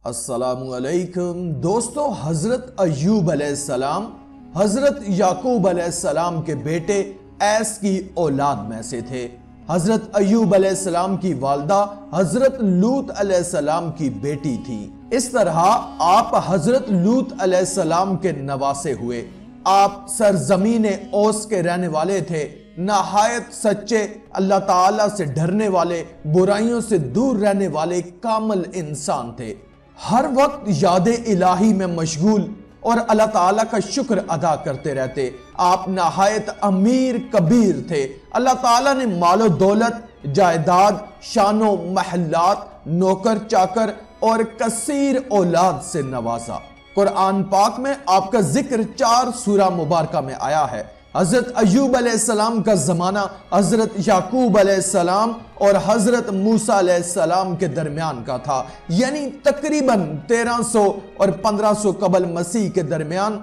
السلام علیکم دوستو، حضرت ایوب علیہ السلام حضرت یعقوب علیہ السلام کے بیٹے ایس کی اولاد میں سے تھے۔ حضرت ایوب علیہ السلام کی والدہ حضرت لوط علیہ السلام کی بیٹی تھی۔ اس طرح آپ حضرت لوط علیہ السلام کے نواسے ہوئے۔ آپ سرزمین اوس کے رہنے والے تھے، نہایت سچے، اللہ تعالیٰ سے ڈرنے والے، برائیوں سے دور رہنے والے کامل انسان تھے۔ ہر وقت یاد الہی میں مشغول اور اللہ تعالیٰ کا شکر ادا کرتے رہتے۔ آپ نہایت امیر کبیر تھے۔ اللہ تعالیٰ نے مال و دولت، جائیداد، شان و محلات، نوکر چاکر اور کثیر اولاد سے نوازا۔ قرآن پاک میں آپ کا ذکر 4 سورہ مبارکہ میں آیا ہے۔ حضرت ایوب علیہ السلام کا زمانہ حضرت یعقوب علیہ السلام اور حضرت موسیٰ علیہ السلام کے درمیان کا تھا، یعنی تقریباً 1300 اور 1500 قبل مسیح کے درمیان۔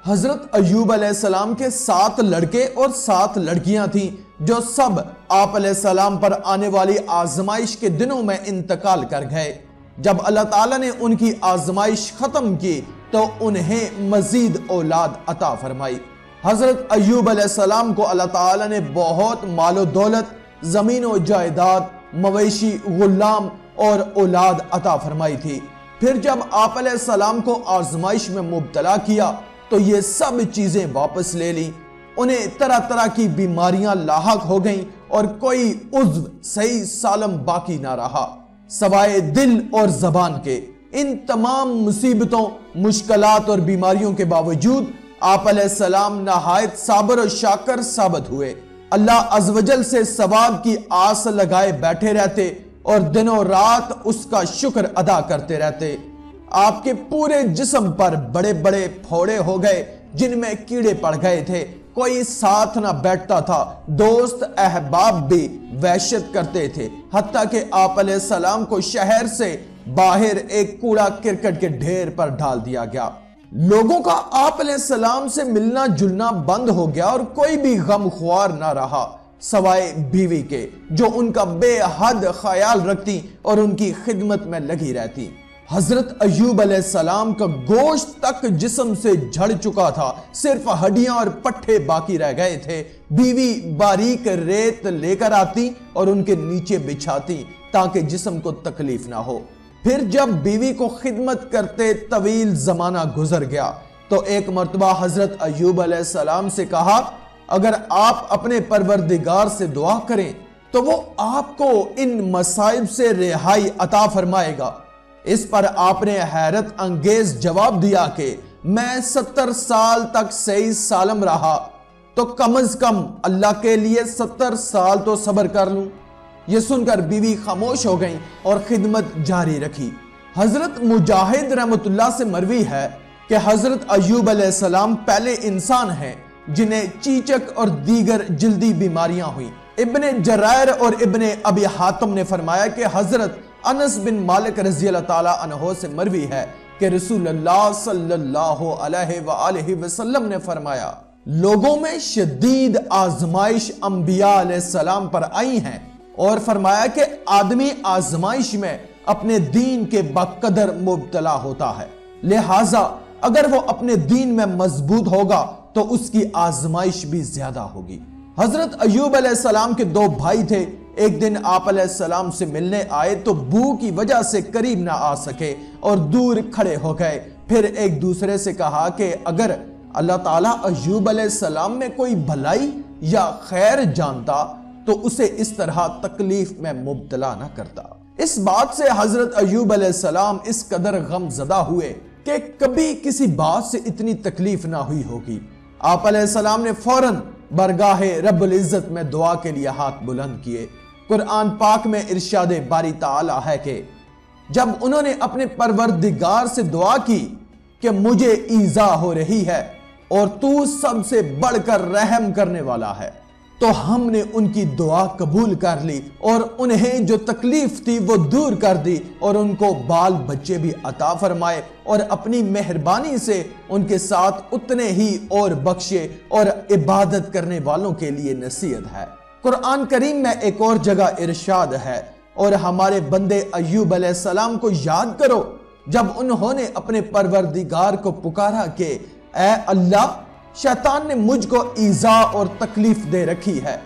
حضرت ایوب علیہ السلام کے 7 لڑکے اور 7 لڑکیاں تھیں، جو سب آپ علیہ السلام پر آنے والی آزمائش کے دنوں میں انتقال کر گئے۔ جب اللہ تعالیٰ نے ان کی آزمائش ختم کی تو انہیں مزید اولاد عطا فرمائی۔ حضرت ایوب علیہ السلام کو اللہ تعالیٰ نے بہت مال و دولت، زمین و جائیداد، مویشی، غلام اور اولاد عطا فرمائی تھی۔ پھر جب آپ علیہ السلام کو آزمائش میں مبتلا کیا تو یہ سب چیزیں واپس لے لیں۔ انہیں طرح طرح کی بیماریاں لاحق ہو گئیں اور کوئی عضو صحیح سالم باقی نہ رہا سوائے دل اور زبان کے۔ ان تمام مصیبتوں، مشکلات اور بیماریوں کے باوجود آپ علیہ السلام نہایت صابر و شاکر ثابت ہوئے۔ اللہ عز و جل سے ثواب کی آس لگائے بیٹھے رہتے اور دنوں رات اس کا شکر ادا کرتے رہتے۔ آپ کے پورے جسم پر بڑے بڑے پھوڑے ہو گئے جن میں کیڑے پڑ گئے تھے۔ کوئی ساتھ نہ بیٹھتا تھا، دوست احباب بھی وحشت کرتے تھے، حتیٰ کہ آپ علیہ السلام کو شہر سے باہر ایک کوڑا کرکٹ کے ڈھیر پر ڈال دیا گیا۔ لوگوں کا آپ علیہ السلام سے ملنا جلنا بند ہو گیا اور کوئی بھی غم خوار نہ رہا سوائے بیوی کے، جو ان کا بے حد خیال رکھتی اور ان کی خدمت میں لگی رہتی۔ حضرت ایوب علیہ السلام کا گوشت تک جسم سے جھڑ چکا تھا، صرف ہڈیاں اور پٹھے باقی رہ گئے تھے۔ بیوی باریک ریت لے کر آتی اور ان کے نیچے بچھاتی تاکہ جسم کو تکلیف نہ ہو۔ پھر جب بیوی کو خدمت کرتے طویل زمانہ گزر گیا تو ایک مرتبہ حضرت ایوب علیہ السلام سے کہا، اگر آپ اپنے پروردگار سے دعا کریں تو وہ آپ کو ان مصائب سے رہائی عطا فرمائے گا۔ اس پر آپ نے حیرت انگیز جواب دیا کہ میں 70 سال تک صحیح سالم رہا تو کم از کم اللہ کے لیے 70 سال تو صبر کر لوں۔ یہ سن کر بیوی خاموش ہو گئیں اور خدمت جاری رکھی۔ حضرت مجاہد رحمت اللہ سے مروی ہے کہ حضرت ایوب علیہ السلام پہلے انسان ہیں جنہیں چیچک اور دیگر جلدی بیماریاں ہوئیں۔ ابن جرائر اور ابن ابی حاتم نے فرمایا کہ حضرت انس بن مالک رضی اللہ تعالیٰ عنہ سے مروی ہے کہ رسول اللہ صلی اللہ علیہ وآلہ وسلم نے فرمایا، لوگوں میں شدید آزمائش انبیاء علیہ السلام پر آئی ہیں، اور فرمایا کہ آدمی آزمائش میں اپنے دین کے بقدر مبتلا ہوتا ہے، لہٰذا اگر وہ اپنے دین میں مضبوط ہوگا تو اس کی آزمائش بھی زیادہ ہوگی۔ حضرت ایوب علیہ السلام کے 2 بھائی تھے۔ ایک دن آپ علیہ السلام سے ملنے آئے تو بو کی وجہ سے قریب نہ آ سکے اور دور کھڑے ہو گئے۔ پھر ایک دوسرے سے کہا کہ اگر اللہ تعالیٰ ایوب علیہ السلام میں کوئی بھلائی یا خیر جانتا تو اسے اس طرح تکلیف میں مبتلا نہ کرتا۔ اس بات سے حضرت ایوب علیہ السلام اس قدر غم زدہ ہوئے کہ کبھی کسی بات سے اتنی تکلیف نہ ہوئی ہوگی۔ آپ علیہ السلام نے فوراً برگاہ رب العزت میں دعا کے لیے ہاتھ بلند کیے۔ قرآن پاک میں ارشاد باری تعالیٰ ہے کہ جب انہوں نے اپنے پروردگار سے دعا کی کہ مجھے ایذا ہو رہی ہے اور تو سب سے بڑھ کر رحم کرنے والا ہے، تو ہم نے ان کی دعا قبول کر لی اور انہیں جو تکلیف تھی وہ دور کر دی اور ان کو بال بچے بھی عطا فرمائے اور اپنی مہربانی سے ان کے ساتھ اتنے ہی اور بخشے اور عبادت کرنے والوں کے لیے نصیحت ہے۔ قرآن کریم میں ایک اور جگہ ارشاد ہے، اور ہمارے بندے ایوب علیہ السلام کو یاد کرو جب انہوں نے اپنے پروردگار کو پکارا کہ اے اللہ، شیطان نے مجھ کو ایذا اور تکلیف دے رکھی ہے،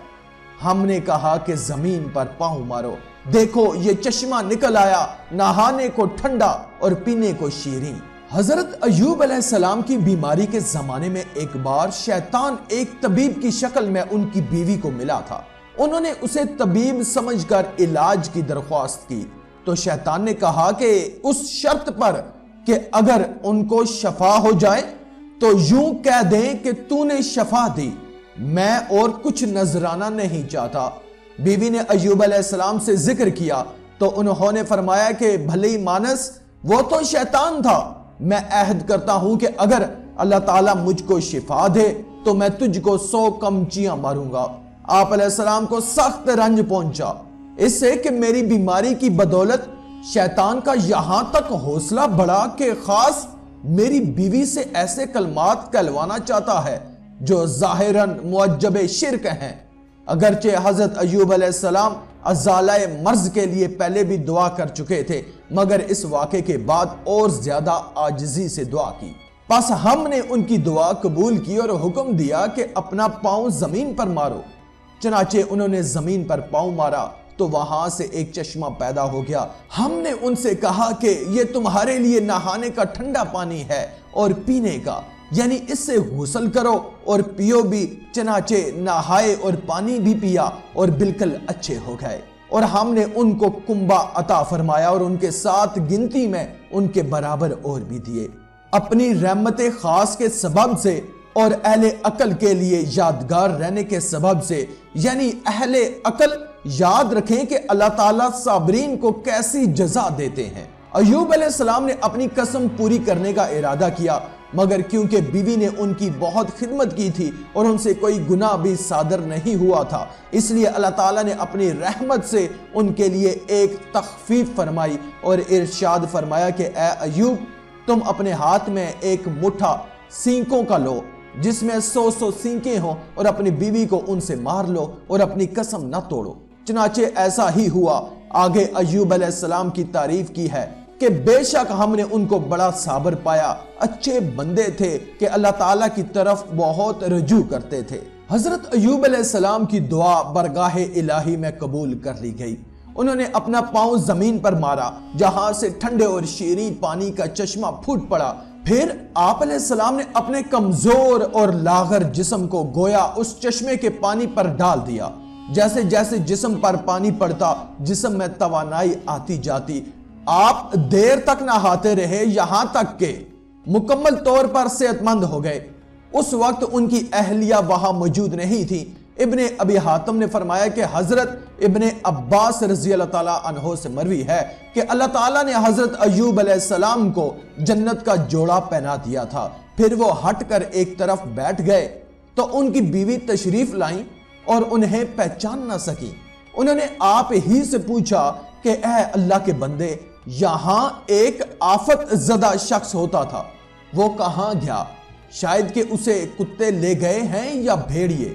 ہم نے کہا کہ زمین پر پاؤں مارو، دیکھو یہ چشمہ نکل آیا، نہانے کو ٹھنڈا اور پینے کو شیریں۔ حضرت ایوب علیہ السلام کی بیماری کے زمانے میں ایک بار شیطان ایک طبیب کی شکل میں ان کی بیوی کو ملا تھا۔ انہوں نے اسے طبیب سمجھ کر علاج کی درخواست کی تو شیطان نے کہا کہ اس شرط پر کہ اگر ان کو شفا ہو جائے تو یوں کہہ دیں کہ تو نے شفا دی، میں اور کچھ نذرانہ نہیں چاہتا۔ بیوی نے ایوب علیہ السلام سے ذکر کیا تو انہوں نے فرمایا کہ بھلی مانس، وہ تو شیطان تھا، میں عہد کرتا ہوں کہ اگر اللہ تعالیٰ مجھ کو شفا دے تو میں تجھ کو 100 کمچیاں ماروں گا۔ آپ علیہ السلام کو سخت رنج پہنچا اس سے کہ میری بیماری کی بدولت شیطان کا یہاں تک حوصلہ بڑھا کہ خاص میری بیوی سے ایسے کلمات کہلوانا چاہتا ہے جو ظاہراً معجب شرک ہیں۔ اگرچہ حضرت ایوب علیہ السلام ازالہ مرض کے لیے پہلے بھی دعا کر چکے تھے، مگر اس واقعے کے بعد اور زیادہ عاجزی سے دعا کی۔ پس ہم نے ان کی دعا قبول کی اور حکم دیا کہ اپنا پاؤں زمین پر مارو۔ چنانچہ انہوں نے زمین پر پاؤں مارا تو وہاں سے ایک چشمہ پیدا ہو گیا۔ ہم نے ان سے کہا کہ یہ تمہارے لیے نہانے کا ٹھنڈا پانی ہے اور پینے کا، یعنی اس سے غسل کرو اور پیو بھی۔ چنانچہ نہائے اور پانی بھی پیا اور بالکل اچھے ہو گئے۔ اور ہم نے ان کو کنبہ عطا فرمایا اور ان کے ساتھ گنتی میں ان کے برابر اور بھی دیے۔ اپنی رحمت خاص کے سبب سے اور اہل عقل کے لیے یادگار رہنے کے سبب سے، یعنی اہل عقل یاد رکھیں کہ اللہ تعالیٰ صابرین کو کیسی جزا دیتے ہیں۔ ایوب علیہ السلام نے اپنی قسم پوری کرنے کا ارادہ کیا، مگر کیونکہ بیوی نے ان کی بہت خدمت کی تھی اور ان سے کوئی گناہ بھی صادر نہیں ہوا تھا، اس لیے اللہ تعالیٰ نے اپنی رحمت سے ان کے لیے ایک تخفیف فرمائی اور ارشاد فرمایا کہ اے ایوب، تم اپنے ہاتھ میں ایک مٹھا سینکوں کا لو جس میں 100 سینکیں ہوں اور اپنی بیوی کو ان سے مار لو اور اپنی قسم نہ توڑو۔ چنانچہ ایسا ہی ہوا۔ آگے ایوب علیہ السلام کی تعریف کی ہے کہ بے شک ہم نے ان کو بڑا صابر پایا، اچھے بندے تھے کہ اللہ تعالیٰ کی طرف بہت رجوع کرتے تھے۔ حضرت ایوب علیہ السلام کی دعا برگاہ الہی میں قبول کر لی گئی۔ انہوں نے اپنا پاؤں زمین پر مارا جہاں سے ٹھنڈے اور شیریں پانی کا چشمہ پھوٹ پڑا۔ پھر آپ علیہ السلام نے اپنے کمزور اور لاغر جسم کو گویا اس چشمے کے پانی پر ڈال دیا۔ جیسے جیسے جسم پر پانی پڑتا جسم میں توانائی آتی جاتی۔ آپ دیر تک نہاتے رہے یہاں تک کہ مکمل طور پر صحت مند ہو گئے۔ اس وقت ان کی اہلیہ وہاں موجود نہیں تھی۔ ابن ابی حاتم نے فرمایا کہ حضرت ابن عباس رضی اللہ تعالیٰ عنہ سے مروی ہے کہ اللہ تعالیٰ نے حضرت ایوب علیہ السلام کو جنت کا جوڑا پہنا دیا تھا۔ پھر وہ ہٹ کر ایک طرف بیٹھ گئے تو ان کی بیوی تشریف لائیں اور انہیں پہچان نہ سکی۔ انہوں نے آپ ہی سے پوچھا کہ اے اللہ کے بندے، یہاں ایک آفت زدہ شخص ہوتا تھا، وہ کہاں گیا؟ شاید کہ اسے کتے لے گئے ہیں یا بھیڑیے۔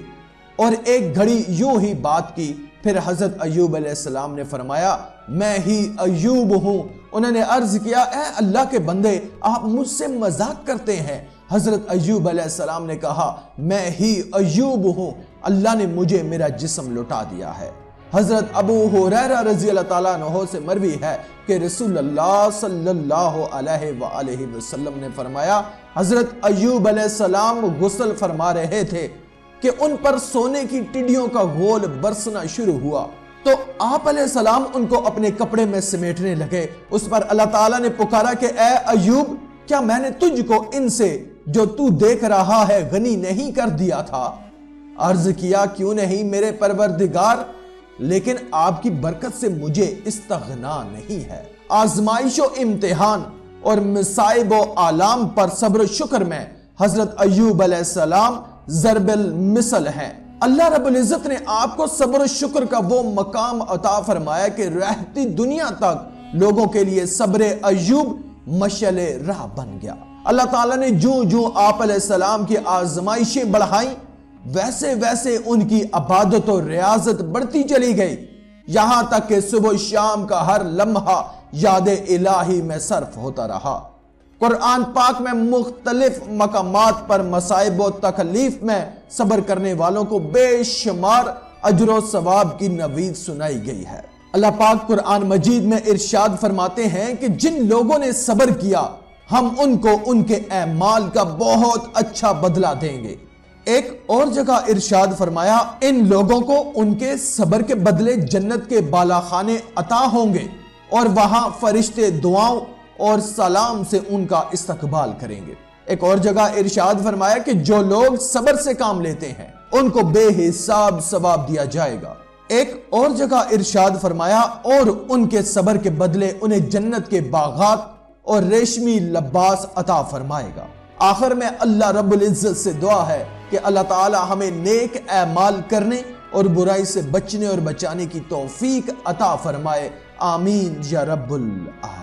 اور ایک گھڑی یوں ہی بات کی۔ پھر حضرت ایوب علیہ السلام نے فرمایا میں ہی ایوب ہوں۔ انہوں نے عرض کیا اے اللہ کے بندے، آپ مجھ سے مذاق کرتے ہیں۔ حضرت ایوب علیہ السلام نے کہا میں ہی ایوب ہوں، اللہ نے مجھے میرا جسم لوٹا دیا ہے۔ حضرت ابو ہریرہ رضی اللہ تعالیٰ عنہ سے مروی ہے کہ رسول اللہ صلی اللہ علیہ وآلہ وسلم نے فرمایا حضرت ایوب علیہ السلام غسل فرما رہے تھے کہ ان پر سونے کی ٹڈیوں کا غول برسنا شروع ہوا، تو آپ علیہ السلام ان کو اپنے کپڑے میں سمیٹنے لگے۔ اس پر اللہ تعالیٰ نے پکارا کہ اے ایوب، کیا میں نے تجھ کو ان سے جو تو دیکھ رہا ہے غنی نہیں کر دیا تھا؟ عرض کیا کیوں نہیں میرے پروردگار، لیکن آپ کی برکت سے مجھے استغنا نہیں ہے۔ آزمائش و امتحان اور مصائب و آلام پر صبر و شکر میں حضرت ایوب علیہ السلام ضرب المثل ہیں۔ اللہ رب العزت نے آپ کو صبر و شکر کا وہ مقام عطا فرمایا کہ رہتی دنیا تک لوگوں کے لیے صبر ایوب مشعل راہ بن گیا۔ اللہ تعالیٰ نے جو آپ علیہ السلام کی آزمائشیں بڑھائیں، ویسے ویسے ان کی عبادت و ریاضت بڑھتی چلی گئی، یہاں تک کہ صبح و شام کا ہر لمحہ یاد الہی میں صرف ہوتا رہا۔ قرآن پاک میں مختلف مقامات پر مصائب و تکلیف میں صبر کرنے والوں کو بے شمار اجر و ثواب کی نوید سنائی گئی ہے۔ اللہ پاک قرآن مجید میں ارشاد فرماتے ہیں کہ جن لوگوں نے صبر کیا ہم ان کو ان کے اعمال کا بہت اچھا بدلہ دیں گے۔ ایک اور جگہ ارشاد فرمایا ان لوگوں کو ان کے صبر کے بدلے جنت کے بالا خانے عطا ہوں گے اور وہاں فرشتے دعاؤں اور سلام سے ان کا استقبال کریں گے۔ ایک اور جگہ ارشاد فرمایا کہ جو لوگ صبر سے کام لیتے ہیں ان کو بے حساب ثواب دیا جائے گا۔ ایک اور جگہ ارشاد فرمایا اور ان کے صبر کے بدلے انہیں جنت کے باغات اور ریشمی لباس عطا فرمائے گا۔ آخر میں اللہ رب العزت سے دعا ہے کہ اللہ تعالی ہمیں نیک اعمال کرنے اور برائی سے بچنے اور بچانے کی توفیق عطا فرمائے، آمین یا رب العالمین۔